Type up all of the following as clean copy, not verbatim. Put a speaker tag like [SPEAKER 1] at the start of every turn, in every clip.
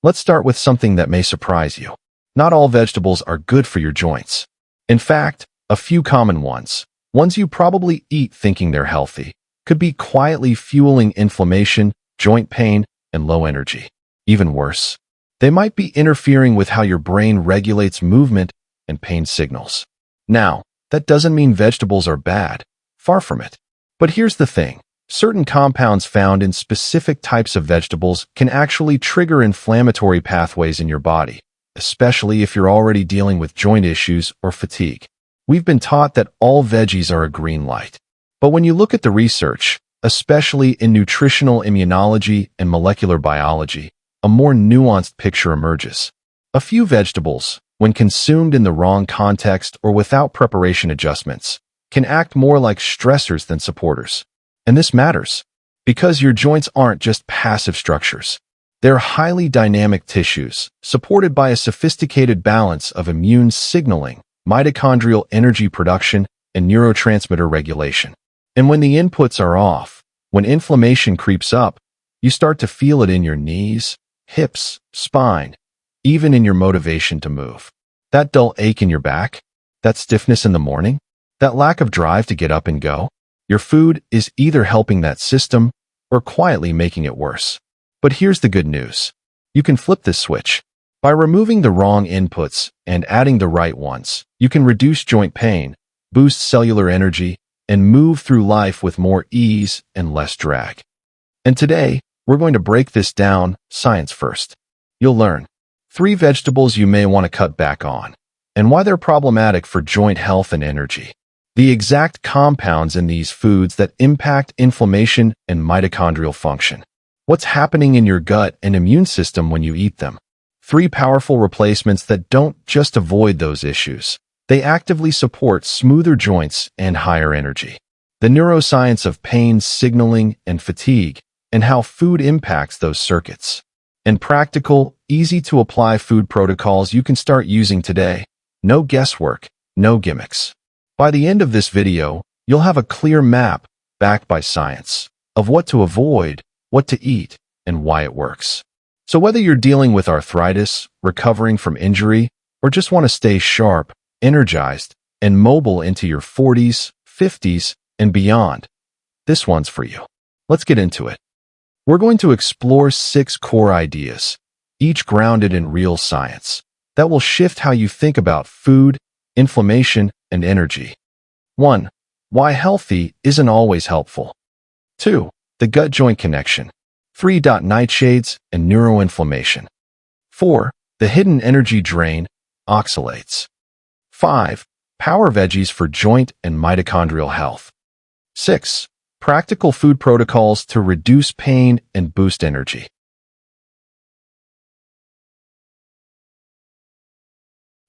[SPEAKER 1] Let's start with something that may surprise you. Not all vegetables are good for your joints. In fact, a few common ones you probably eat thinking they're healthy, could be quietly fueling inflammation, joint pain, and low energy. Even worse, they might be interfering with how your brain regulates movement and pain signals. Now, that doesn't mean vegetables are bad. Far from it. But here's the thing. Certain compounds found in specific types of vegetables can actually trigger inflammatory pathways in your body, especially if you're already dealing with joint issues or fatigue. We've been taught that all veggies are a green light. But when you look at the research, especially in nutritional immunology and molecular biology, a more nuanced picture emerges. A few vegetables, when consumed in the wrong context or without preparation adjustments, can act more like stressors than supporters. And this matters, because your joints aren't just passive structures. They're highly dynamic tissues, supported by a sophisticated balance of immune signaling, mitochondrial energy production, and neurotransmitter regulation. And when the inputs are off, when inflammation creeps up, you start to feel it in your knees, hips, spine, even in your motivation to move. That dull ache in your back, that stiffness in the morning, that lack of drive to get up and go. Your food is either helping that system or quietly making it worse. But here's the good news. You can flip this switch. By removing the wrong inputs and adding the right ones, you can reduce joint pain, boost cellular energy, and move through life with more ease and less drag. And today, we're going to break this down, science first. You'll learn 3 vegetables you may want to cut back on, and why they're problematic for joint health and energy. The exact compounds in these foods that impact inflammation and mitochondrial function. What's happening in your gut and immune system when you eat them. 3 powerful replacements that don't just avoid those issues. They actively support smoother joints and higher energy. The neuroscience of pain signaling and fatigue, and how food impacts those circuits. And practical, easy-to-apply food protocols you can start using today. No guesswork, no gimmicks. By the end of this video, you'll have a clear map, backed by science, of what to avoid, what to eat, and why it works. So whether you're dealing with arthritis, recovering from injury, or just want to stay sharp, energized, and mobile into your 40s, 50s, and beyond, this one's for you. Let's get into it. We're going to explore 6 core ideas, each grounded in real science, that will shift how you think about food, inflammation, and energy. 1. Why healthy isn't always helpful. 2. The gut-joint connection. 3. Nightshades and neuroinflammation. 4. The hidden energy drain, oxalates. 5. Power veggies for joint and mitochondrial health. 6. Practical food protocols to reduce pain and boost energy.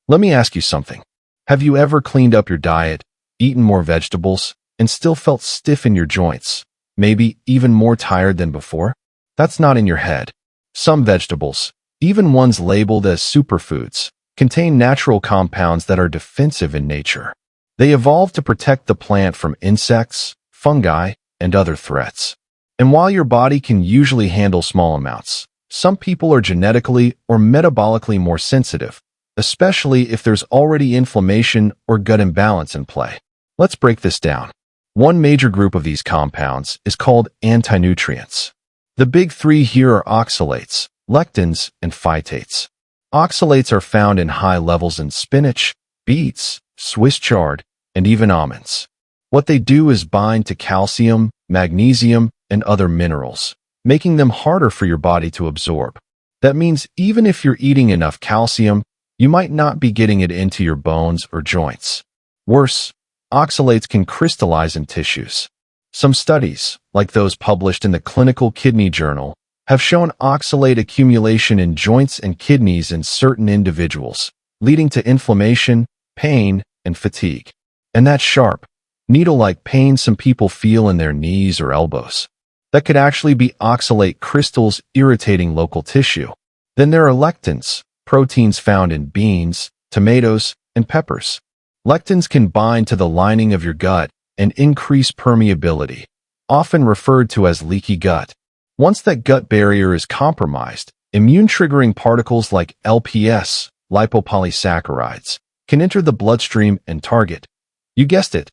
[SPEAKER 1] Let me ask you something. Have you ever cleaned up your diet, eaten more vegetables, and still felt stiff in your joints, maybe even more tired than before? That's not in your head. Some vegetables, even ones labeled as superfoods, contain natural compounds that are defensive in nature. They evolved to protect the plant from insects, fungi, and other threats. And while your body can usually handle small amounts, some people are genetically or metabolically more sensitive, especially if there's already inflammation or gut imbalance in play. Let's break this down. One major group of these compounds is called anti-nutrients. The big 3 here are oxalates, lectins, and phytates. Oxalates are found in high levels in spinach, beets, Swiss chard, and even almonds. What they do is bind to calcium, magnesium, and other minerals, making them harder for your body to absorb. That means even if you're eating enough calcium, you might not be getting it into your bones or joints. Worse, oxalates can crystallize in tissues. Some studies, like those published in the Clinical Kidney Journal, have shown oxalate accumulation in joints and kidneys in certain individuals, leading to inflammation, pain, and fatigue. And that sharp, needle-like pain some people feel in their knees or elbows. That could actually be oxalate crystals irritating local tissue. Then there are lectins, proteins found in beans, tomatoes, and peppers. Lectins can bind to the lining of your gut and increase permeability, often referred to as leaky gut. Once that gut barrier is compromised, immune-triggering particles like LPS, lipopolysaccharides, can enter the bloodstream and target, you guessed it,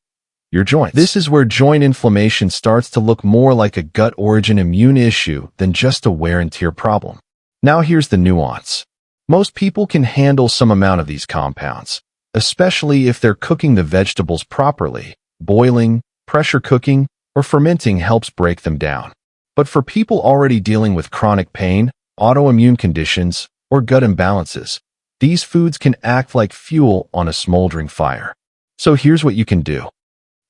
[SPEAKER 1] your joints. This is where joint inflammation starts to look more like a gut-origin immune issue than just a wear and tear problem. Now here's the nuance. Most people can handle some amount of these compounds, especially if they're cooking the vegetables properly. Boiling, pressure cooking, or fermenting helps break them down. But for people already dealing with chronic pain, autoimmune conditions, or gut imbalances, these foods can act like fuel on a smoldering fire. So here's what you can do.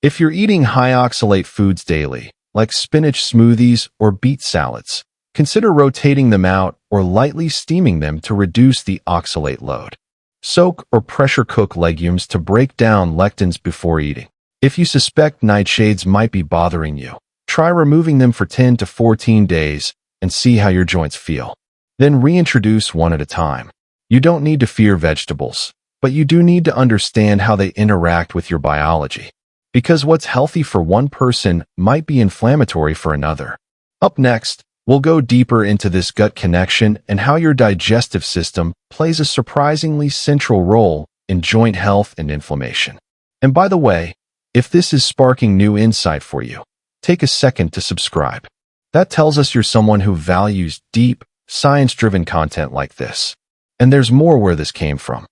[SPEAKER 1] If you're eating high oxalate foods daily, like spinach smoothies or beet salads, consider rotating them out or lightly steaming them to reduce the oxalate load. Soak or pressure cook legumes to break down lectins before eating. If you suspect nightshades might be bothering you, try removing them for 10 to 14 days and see how your joints feel. Then reintroduce one at a time. You don't need to fear vegetables, but you do need to understand how they interact with your biology. Because what's healthy for one person might be inflammatory for another. Up next, we'll go deeper into this gut connection and how your digestive system plays a surprisingly central role in joint health and inflammation. And by the way, if this is sparking new insight for you, take a second to subscribe. That tells us you're someone who values deep, science-driven content like this. And there's more where this came from.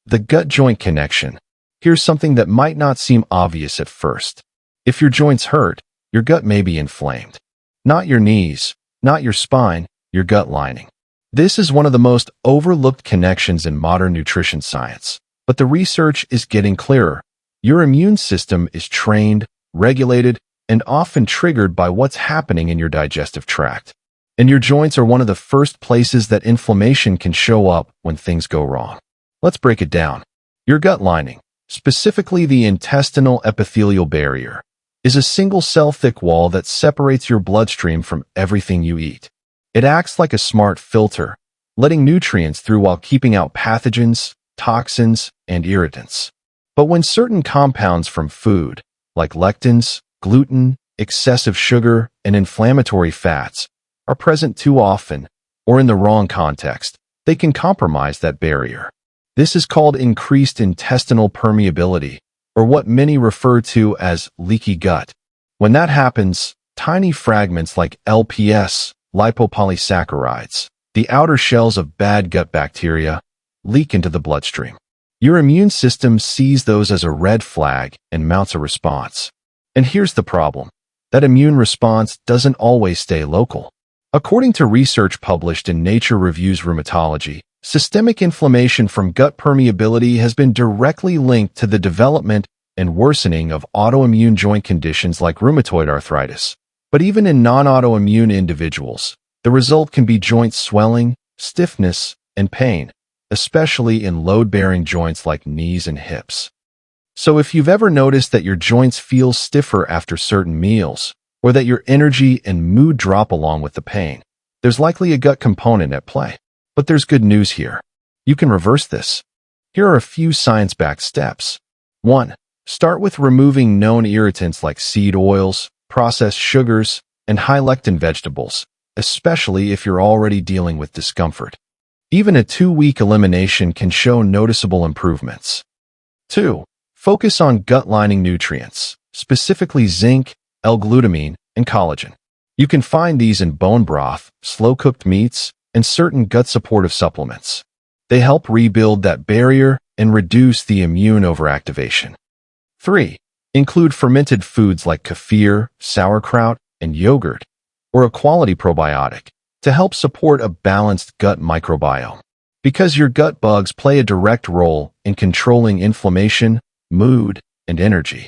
[SPEAKER 1] The gut-joint connection. Here's something that might not seem obvious at first. If your joints hurt, your gut may be inflamed. Not your knees, not your spine, your gut lining. This is one of the most overlooked connections in modern nutrition science. But the research is getting clearer. Your immune system is trained, regulated, and often triggered by what's happening in your digestive tract. And your joints are one of the first places that inflammation can show up when things go wrong. Let's break it down. Your gut lining, specifically the intestinal epithelial barrier, is a single-cell thick wall that separates your bloodstream from everything you eat. It acts like a smart filter, letting nutrients through while keeping out pathogens, toxins, and irritants. But when certain compounds from food, like lectins, gluten, excessive sugar, and inflammatory fats, are present too often, or in the wrong context, they can compromise that barrier. This is called increased intestinal permeability, or what many refer to as leaky gut. When that happens, tiny fragments like LPS, lipopolysaccharides, the outer shells of bad gut bacteria, leak into the bloodstream. Your immune system sees those as a red flag and mounts a response. And here's the problem. That immune response doesn't always stay local. According to research published in Nature Reviews Rheumatology, systemic inflammation from gut permeability has been directly linked to the development and worsening of autoimmune joint conditions like rheumatoid arthritis. But even in non-autoimmune individuals, the result can be joint swelling, stiffness, and pain, especially in load-bearing joints like knees and hips. So if you've ever noticed that your joints feel stiffer after certain meals, or that your energy and mood drop along with the pain, there's likely a gut component at play. But there's good news here. You can reverse this. Here are a few science-backed steps. 1. Start with removing known irritants like seed oils, processed sugars, and high-lectin vegetables, especially if you're already dealing with discomfort. Even a 2-week elimination can show noticeable improvements. 2. Focus on gut-lining nutrients, specifically zinc, L-glutamine, and collagen. You can find these in bone broth, slow-cooked meats, and certain gut-supportive supplements. They help rebuild that barrier and reduce the immune overactivation. 3. Include fermented foods like kefir, sauerkraut, and yogurt, or a quality probiotic, to help support a balanced gut microbiome. Because your gut bugs play a direct role in controlling inflammation, mood, and energy.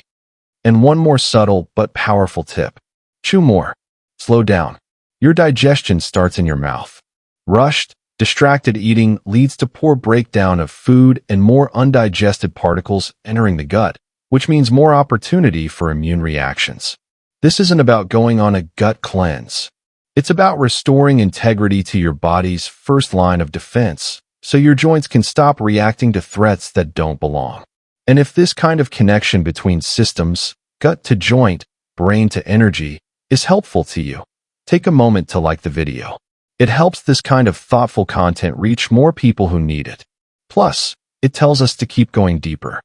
[SPEAKER 1] And one more subtle but powerful tip. Chew more. Slow down. Your digestion starts in your mouth. Rushed, distracted eating leads to poor breakdown of food and more undigested particles entering the gut, which means more opportunity for immune reactions. This isn't about going on a gut cleanse. It's about restoring integrity to your body's first line of defense, so your joints can stop reacting to threats that don't belong. And if this kind of connection between systems, gut to joint, brain to energy, is helpful to you, take a moment to like the video. It helps this kind of thoughtful content reach more people who need it. Plus, it tells us to keep going deeper.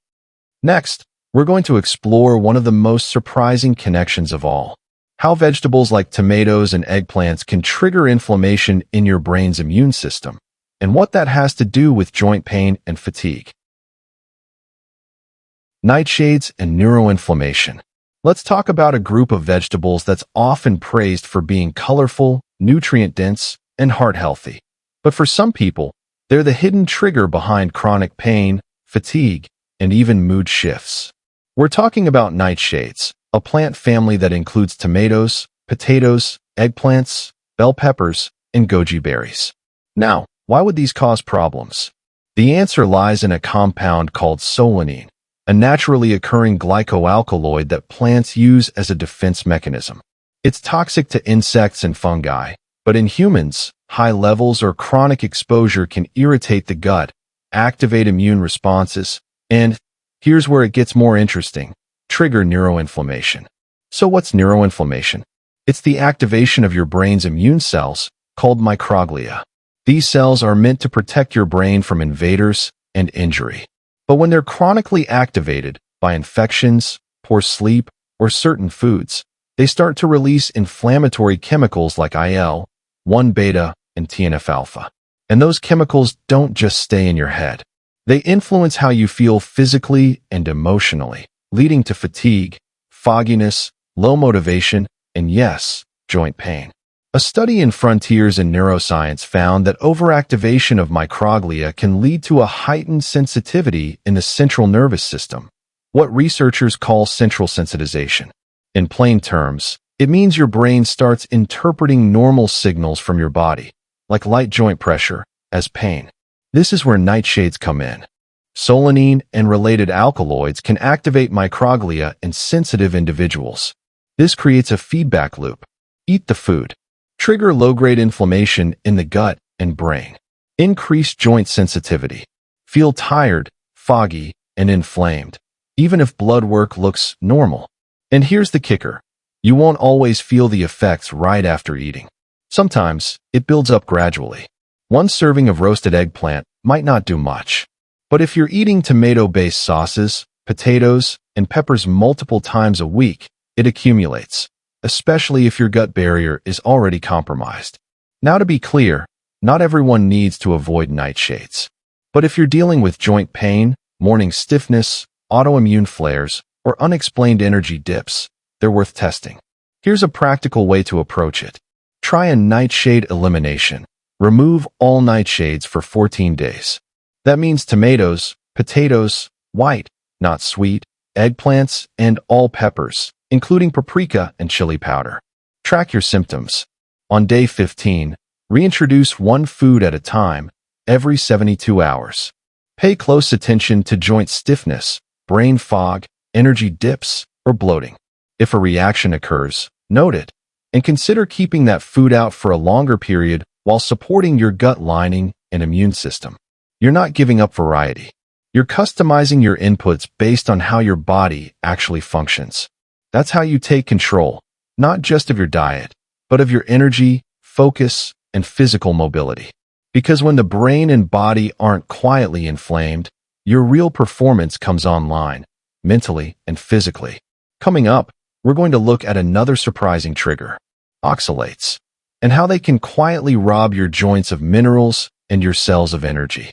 [SPEAKER 1] Next, we're going to explore one of the most surprising connections of all: how vegetables like tomatoes and eggplants can trigger inflammation in your brain's immune system, and what that has to do with joint pain and fatigue. Nightshades and neuroinflammation. Let's talk about a group of vegetables that's often praised for being colorful, nutrient-dense, and heart-healthy. But for some people, they're the hidden trigger behind chronic pain, fatigue, and even mood shifts. We're talking about nightshades, a plant family that includes tomatoes, potatoes, eggplants, bell peppers, and goji berries. Now, why would these cause problems? The answer lies in a compound called solanine, a naturally occurring glycoalkaloid that plants use as a defense mechanism. It's toxic to insects and fungi, but in humans, high levels or chronic exposure can irritate the gut, activate immune responses, and, here's where it gets more interesting, trigger neuroinflammation. So what's neuroinflammation? It's the activation of your brain's immune cells, called microglia. These cells are meant to protect your brain from invaders and injury. But when they're chronically activated by infections, poor sleep, or certain foods, they start to release inflammatory chemicals like IL-1 and TNF-alpha. And those chemicals don't just stay in your head. They influence how you feel physically and emotionally, leading to fatigue, fogginess, low motivation, and yes, joint pain. A study in Frontiers in Neuroscience found that overactivation of microglia can lead to a heightened sensitivity in the central nervous system, what researchers call central sensitization. In plain terms, it means your brain starts interpreting normal signals from your body, like light joint pressure, as pain. This is where nightshades come in. Solanine and related alkaloids can activate microglia in sensitive individuals. This creates a feedback loop. Eat the food. Trigger low-grade inflammation in the gut and brain. Increase joint sensitivity. Feel tired, foggy, and inflamed, even if blood work looks normal. And here's the kicker. You won't always feel the effects right after eating. Sometimes, it builds up gradually. One serving of roasted eggplant might not do much. But if you're eating tomato-based sauces, potatoes, and peppers multiple times a week, it accumulates, especially if your gut barrier is already compromised. Now, to be clear, not everyone needs to avoid nightshades. But if you're dealing with joint pain, morning stiffness, autoimmune flares, or unexplained energy dips, they're worth testing. Here's a practical way to approach it. Try a nightshade elimination. Remove all nightshades for 14 days. That means tomatoes, potatoes, white, not sweet, eggplants, and all peppers, including paprika and chili powder. Track your symptoms. On day 15, reintroduce one food at a time, every 72 hours. Pay close attention to joint stiffness, brain fog, energy dips, or bloating. If a reaction occurs, note it, and consider keeping that food out for a longer period while supporting your gut lining and immune system. You're not giving up variety. You're customizing your inputs based on how your body actually functions. That's how you take control, not just of your diet, but of your energy, focus, and physical mobility. Because when the brain and body aren't quietly inflamed, your real performance comes online, mentally and physically. Coming up, we're going to look at another surprising trigger, oxalates, and how they can quietly rob your joints of minerals and your cells of energy.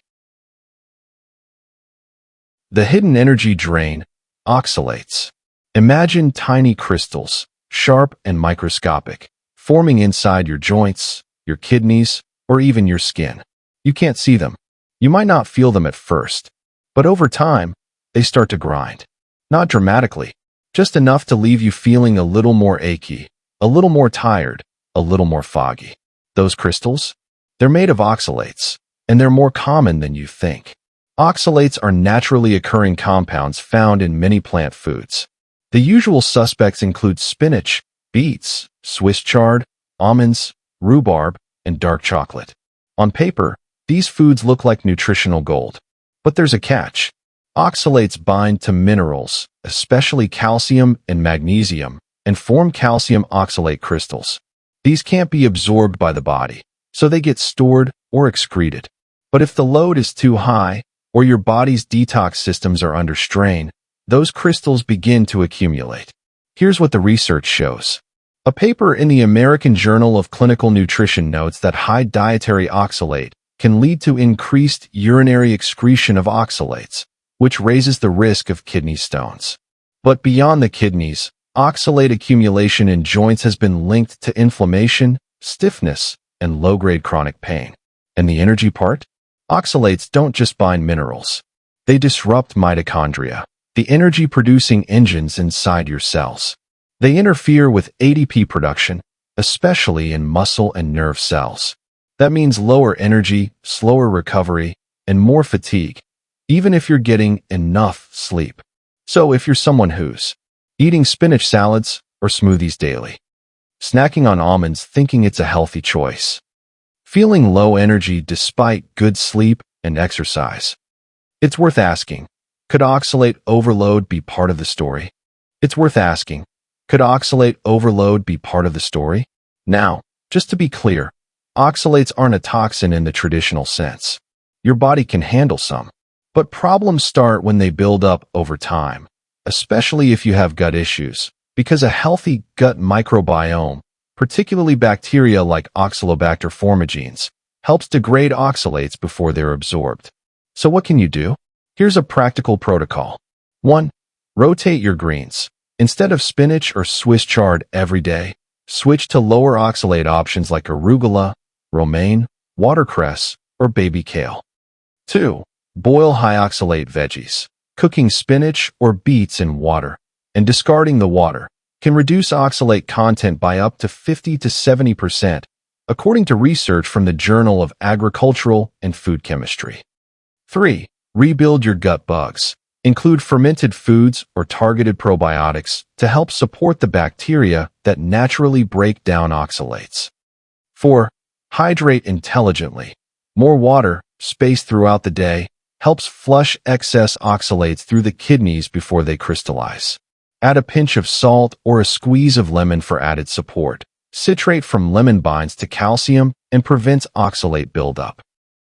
[SPEAKER 1] The hidden energy drain, oxalates. Imagine tiny crystals, sharp and microscopic, forming inside your joints, your kidneys, or even your skin. You can't see them. You might not feel them at first, but over time, they start to grind. Not dramatically, just enough to leave you feeling a little more achy, a little more tired, a little more foggy. Those crystals? They're made of oxalates, and they're more common than you think. Oxalates are naturally occurring compounds found in many plant foods. The usual suspects include spinach, beets, Swiss chard, almonds, rhubarb, and dark chocolate. On paper, these foods look like nutritional gold. But there's a catch. Oxalates bind to minerals, especially calcium and magnesium, and form calcium oxalate crystals. These can't be absorbed by the body, so they get stored or excreted. But if the load is too high, or your body's detox systems are under strain, those crystals begin to accumulate. Here's what the research shows. A paper in the American Journal of Clinical Nutrition notes that high dietary oxalate can lead to increased urinary excretion of oxalates, which raises the risk of kidney stones. But beyond the kidneys, oxalate accumulation in joints has been linked to inflammation, stiffness, and low-grade chronic pain. And the energy part? Oxalates don't just bind minerals. They disrupt mitochondria, the energy-producing engines inside your cells. They interfere with ATP production, especially in muscle and nerve cells. That means lower energy, slower recovery, and more fatigue, even if you're getting enough sleep. So if you're someone who's eating spinach salads or smoothies daily, snacking on almonds thinking it's a healthy choice, feeling low energy despite good sleep and exercise, it's worth asking, could oxalate overload be part of the story? It's worth asking, could oxalate overload be part of the story? Now, just to be clear, oxalates aren't a toxin in the traditional sense. Your body can handle some, but problems start when they build up over time, especially if you have gut issues, because a healthy gut microbiome, particularly bacteria like Oxalobacter formigenes, helps degrade oxalates before they're absorbed. So what can you do? Here's a practical protocol. 1. Rotate your greens. Instead of spinach or Swiss chard every day, switch to lower oxalate options like arugula, romaine, watercress, or baby kale. 2. Boil high oxalate veggies. Cooking spinach or beets in water and discarding the water can reduce oxalate content by up to 50 to 70%, according to research from the Journal of Agricultural and Food Chemistry. 3. Rebuild your gut bugs. Include fermented foods or targeted probiotics to help support the bacteria that naturally break down oxalates. 4. Hydrate intelligently. More water, spaced throughout the day, helps flush excess oxalates through the kidneys before they crystallize. Add a pinch of salt or a squeeze of lemon for added support. Citrate from lemon binds to calcium and prevents oxalate buildup.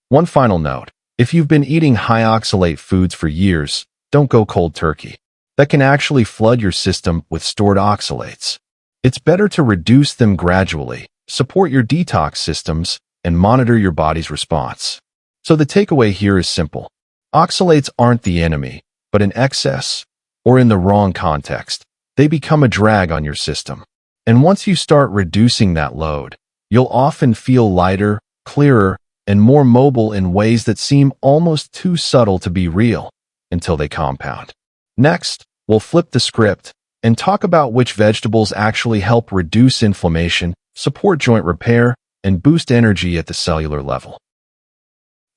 [SPEAKER 1] One final note. If you've been eating high oxalate foods for years, don't go cold turkey. That can actually flood your system with stored oxalates. It's better to reduce them gradually, support your detox systems, and monitor your body's response. So the takeaway here is simple. Oxalates aren't the enemy, but in excess, or in the wrong context, they become a drag on your system. And once you start reducing that load, you'll often feel lighter, clearer, and more mobile in ways that seem almost too subtle to be real, until they compound. Next, we'll flip the script and talk about which vegetables actually help reduce inflammation, support joint repair, and boost energy at the cellular level.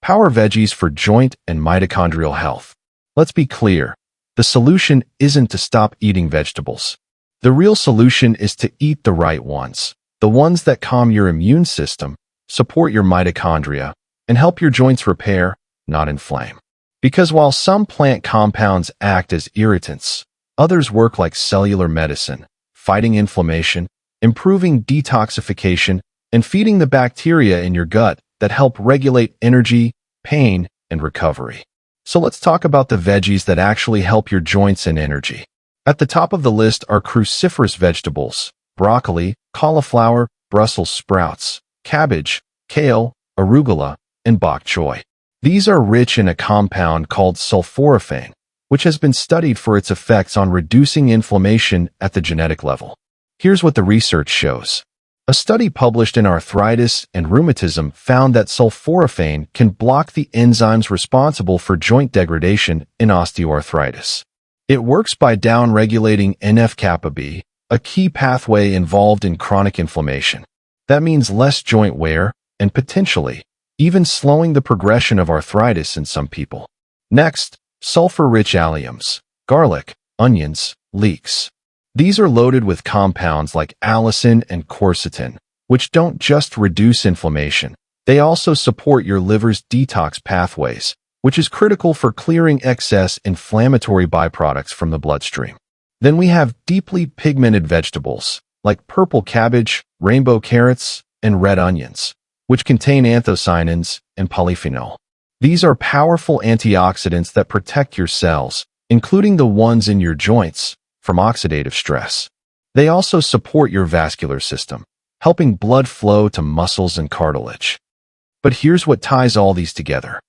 [SPEAKER 1] Power veggies for joint and mitochondrial health. Let's be clear, the solution isn't to stop eating vegetables. The real solution is to eat the right ones, the ones that calm your immune system, support your mitochondria, and help your joints repair, not inflame. Because while some plant compounds act as irritants, others work like cellular medicine, fighting inflammation, improving detoxification, and feeding the bacteria in your gut that help regulate energy, pain, and recovery. So let's talk about the veggies that actually help your joints and energy. At the top of the list are cruciferous vegetables: broccoli, cauliflower, Brussels sprouts, cabbage, kale, arugula, and bok choy. These are rich in a compound called sulforaphane, which has been studied for its effects on reducing inflammation at the genetic level. Here's what the research shows. A study published in Arthritis and Rheumatism found that sulforaphane can block the enzymes responsible for joint degradation in osteoarthritis. It works by downregulating NF-kappa B, a key pathway involved in chronic inflammation. That means less joint wear and potentially even slowing the progression of arthritis in some people. Next, sulfur-rich alliums, garlic, onions, leeks. These are loaded with compounds like allicin and quercetin, which don't just reduce inflammation. They also support your liver's detox pathways, which is critical for clearing excess inflammatory byproducts from the bloodstream. Then we have deeply pigmented vegetables, like purple cabbage, rainbow carrots, and red onions, which contain anthocyanins and polyphenol. These are powerful antioxidants that protect your cells, including the ones in your joints, from oxidative stress. They also support your vascular system, helping blood flow to muscles and cartilage. But here's what ties all these together.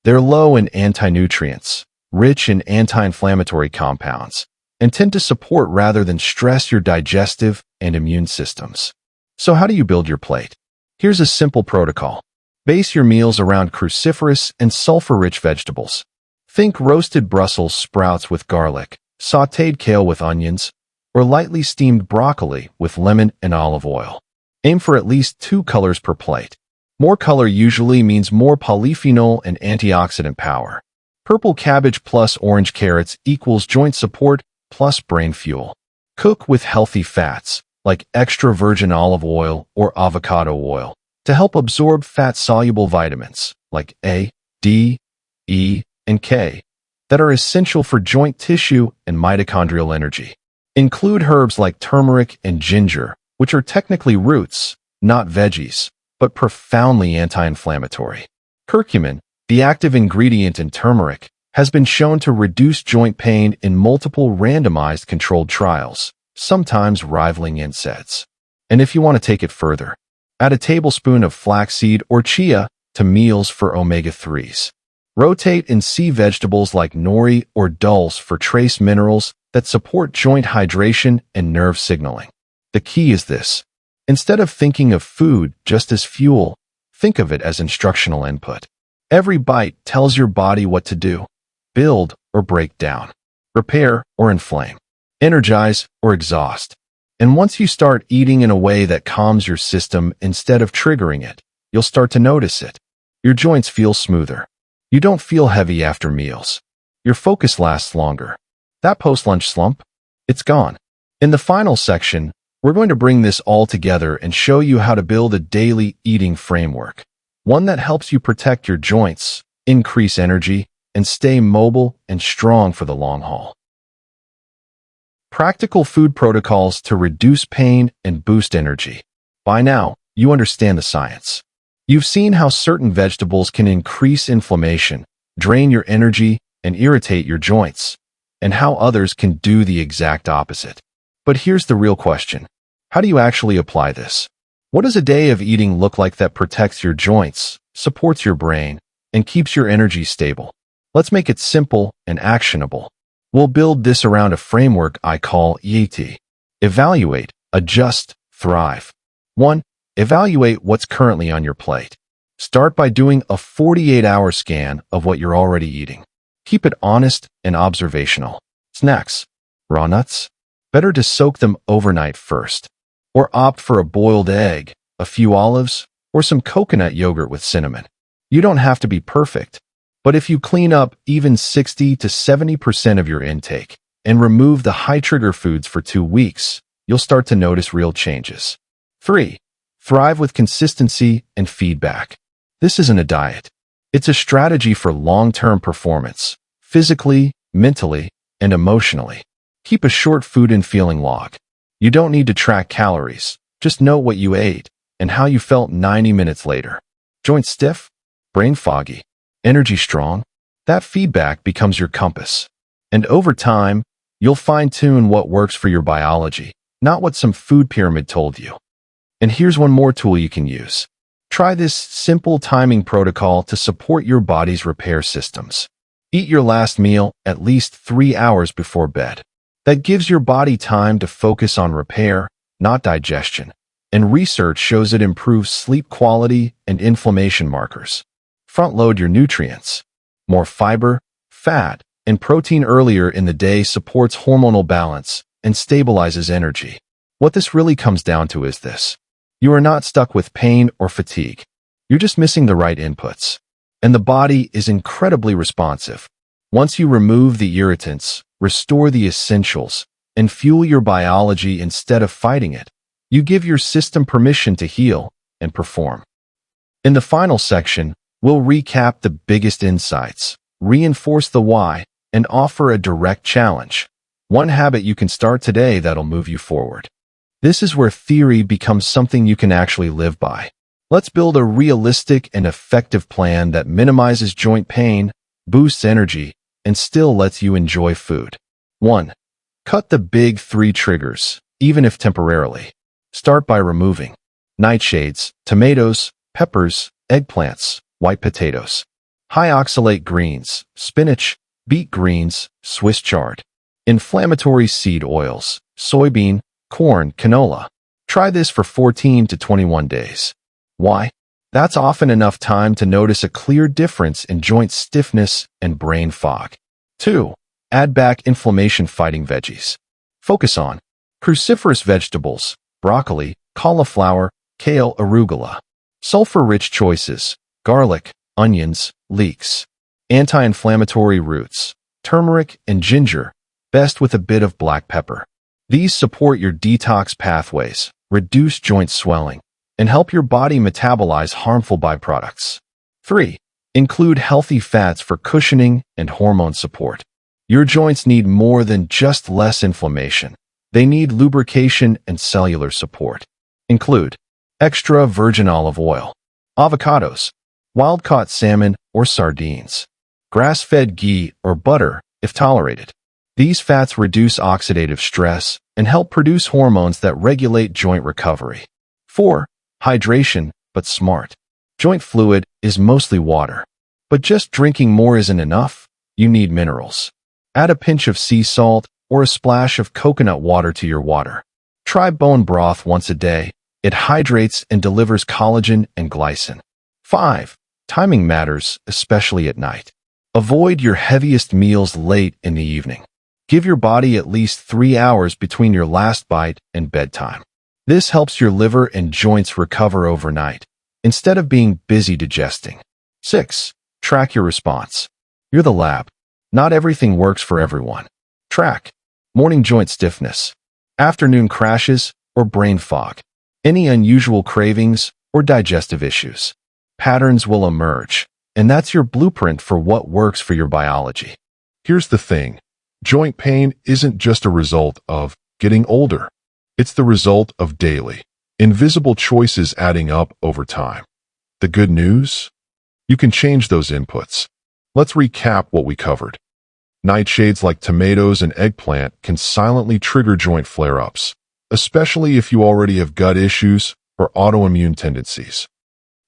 [SPEAKER 1] They're low in anti-nutrients, rich in anti-inflammatory compounds, and tend to support rather than stress your digestive and immune systems. So how do you build your plate? Here's a simple protocol. Base your meals around cruciferous and sulfur-rich vegetables. Think roasted Brussels sprouts with garlic, sautéed kale with onions, or lightly steamed broccoli with lemon and olive oil. Aim for at least 2 colors per plate. More color usually means more polyphenol and antioxidant power. Purple cabbage plus orange carrots equals joint support plus brain fuel. Cook with healthy fats, like extra virgin olive oil or avocado oil, to help absorb fat-soluble vitamins, like A, D, E, and K, that are essential for joint tissue and mitochondrial energy. Include herbs like turmeric and ginger, which are technically roots, not veggies, but profoundly anti-inflammatory. Curcumin, the active ingredient in turmeric, has been shown to reduce joint pain in multiple randomized controlled trials, sometimes rivaling NSAIDs. And if you want to take it further, add a tablespoon of flaxseed or chia to meals for omega-3s. Rotate in sea vegetables like nori or dulse for trace minerals that support joint hydration and nerve signaling. The key is this. Instead of thinking of food just as fuel, think of it as instructional input. Every bite tells your body what to do: build or break down, repair or inflame, energize or exhaust. And once you start eating in a way that calms your system instead of triggering it, you'll start to notice it. Your joints feel smoother. You don't feel heavy after meals. Your focus lasts longer. That post-lunch slump, it's gone. In the final section, we're going to bring this all together and show you how to build a daily eating framework, one that helps you protect your joints, increase energy, and stay mobile and strong for the long haul. Practical food protocols to reduce pain and boost energy. By now, you understand the science. You've seen how certain vegetables can increase inflammation, drain your energy, and irritate your joints, and how others can do the exact opposite. But here's the real question. How do you actually apply this? What does a day of eating look like that protects your joints, supports your brain, and keeps your energy stable? Let's make it simple and actionable. We'll build this around a framework I call EAT. Evaluate, adjust, thrive. 1. Evaluate what's currently on your plate. Start by doing a 48-hour scan of what you're already eating. Keep it honest and observational. Snacks. Raw nuts? Better to soak them overnight first. Or opt for a boiled egg, a few olives, or some coconut yogurt with cinnamon. You don't have to be perfect, but if you clean up even 60 to 70% of your intake and remove the high-trigger foods for 2 weeks, you'll start to notice real changes. 3. Thrive with consistency and feedback. This isn't a diet. It's a strategy for long-term performance, physically, mentally, and emotionally. Keep a short food and feeling log. You don't need to track calories. Just note what you ate and how you felt 90 minutes later. Joints stiff? Brain foggy? Energy strong? That feedback becomes your compass. And over time, you'll fine-tune what works for your biology, not what some food pyramid told you. And here's one more tool you can use. Try this simple timing protocol to support your body's repair systems. Eat your last meal at least 3 hours before bed. That gives your body time to focus on repair, not digestion. And research shows it improves sleep quality and inflammation markers. Front-load your nutrients. More fiber, fat, and protein earlier in the day supports hormonal balance and stabilizes energy. What this really comes down to is this. You are not stuck with pain or fatigue. You're just missing the right inputs. And the body is incredibly responsive. Once you remove the irritants, restore the essentials, and fuel your biology instead of fighting it, you give your system permission to heal and perform. In the final section, we'll recap the biggest insights, reinforce the why, and offer a direct challenge. One habit you can start today that'll move you forward. This is where theory becomes something you can actually live by. Let's build a realistic and effective plan that minimizes joint pain, boosts energy, and still lets you enjoy food. 1. Cut the big 3 triggers, even if temporarily. Start by removing nightshades, tomatoes, peppers, eggplants, white potatoes, high oxalate greens, spinach, beet greens, Swiss chard, inflammatory seed oils, soybean, corn, canola. Try this for 14 to 21 days. Why? That's often enough time to notice a clear difference in joint stiffness and brain fog. 2. Add back inflammation-fighting veggies. Focus on cruciferous vegetables, broccoli, cauliflower, kale, arugula. Sulfur-rich choices, garlic, onions, leeks. Anti-inflammatory roots, turmeric and ginger, best with a bit of black pepper. These support your detox pathways, reduce joint swelling, and help your body metabolize harmful byproducts. 3. Include healthy fats for cushioning and hormone support. Your joints need more than just less inflammation. They need lubrication and cellular support. Include extra virgin olive oil, avocados, wild-caught salmon or sardines, grass-fed ghee or butter if tolerated. These fats reduce oxidative stress and help produce hormones that regulate joint recovery. 4. Hydration, but smart. Joint fluid is mostly water. But just drinking more isn't enough. You need minerals. Add a pinch of sea salt or a splash of coconut water to your water. Try bone broth once a day. It hydrates and delivers collagen and glycine. 5. Timing matters, especially at night. Avoid your heaviest meals late in the evening. Give your body at least 3 hours between your last bite and bedtime. This helps your liver and joints recover overnight, instead of being busy digesting. 6. Track your response. You're the lab. Not everything works for everyone. Track morning joint stiffness, afternoon crashes or brain fog, any unusual cravings or digestive issues. Patterns will emerge, and that's your blueprint for what works for your biology.
[SPEAKER 2] Here's the thing. Joint pain isn't just a result of getting older. It's the result of daily, invisible choices adding up over time. The good news? You can change those inputs. Let's recap what we covered. Nightshades like tomatoes and eggplant can silently trigger joint flare-ups, especially if you already have gut issues or autoimmune tendencies.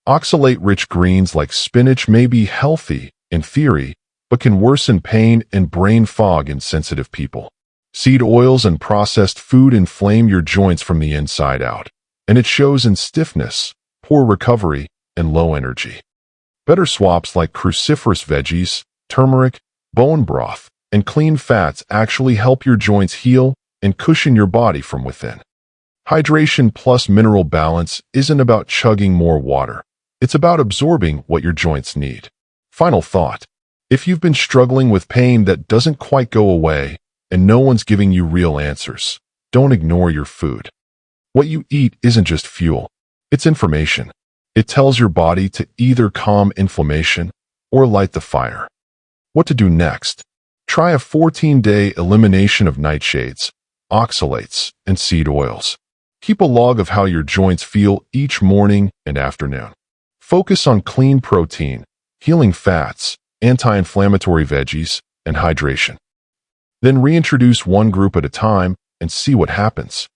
[SPEAKER 2] Oxalate-rich greens like spinach may be healthy, in theory, but can worsen pain and brain fog in sensitive people. Seed oils and processed food inflame your joints from the inside out, and it shows in stiffness, poor recovery, and low energy. Better swaps like cruciferous veggies, turmeric, bone broth, and clean fats actually help your joints heal and cushion your body from within. Hydration plus mineral balance isn't about chugging more water. It's about absorbing what your joints need. Final thought. If you've been struggling with pain that doesn't quite go away and no one's giving you real answers, don't ignore your food. What you eat isn't just fuel. It's information. It tells your body to either calm inflammation or light the fire. What to do next? Try a 14-day elimination of nightshades, oxalates, and seed oils. Keep a log of how your joints feel each morning and afternoon. Focus on clean protein, healing fats, anti-inflammatory veggies, and hydration. Then reintroduce one group at a time and see what happens.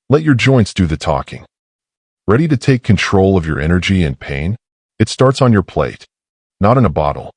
[SPEAKER 2] Let your joints do the talking. Ready to take control of your energy and pain? It starts on your plate, not in a bottle.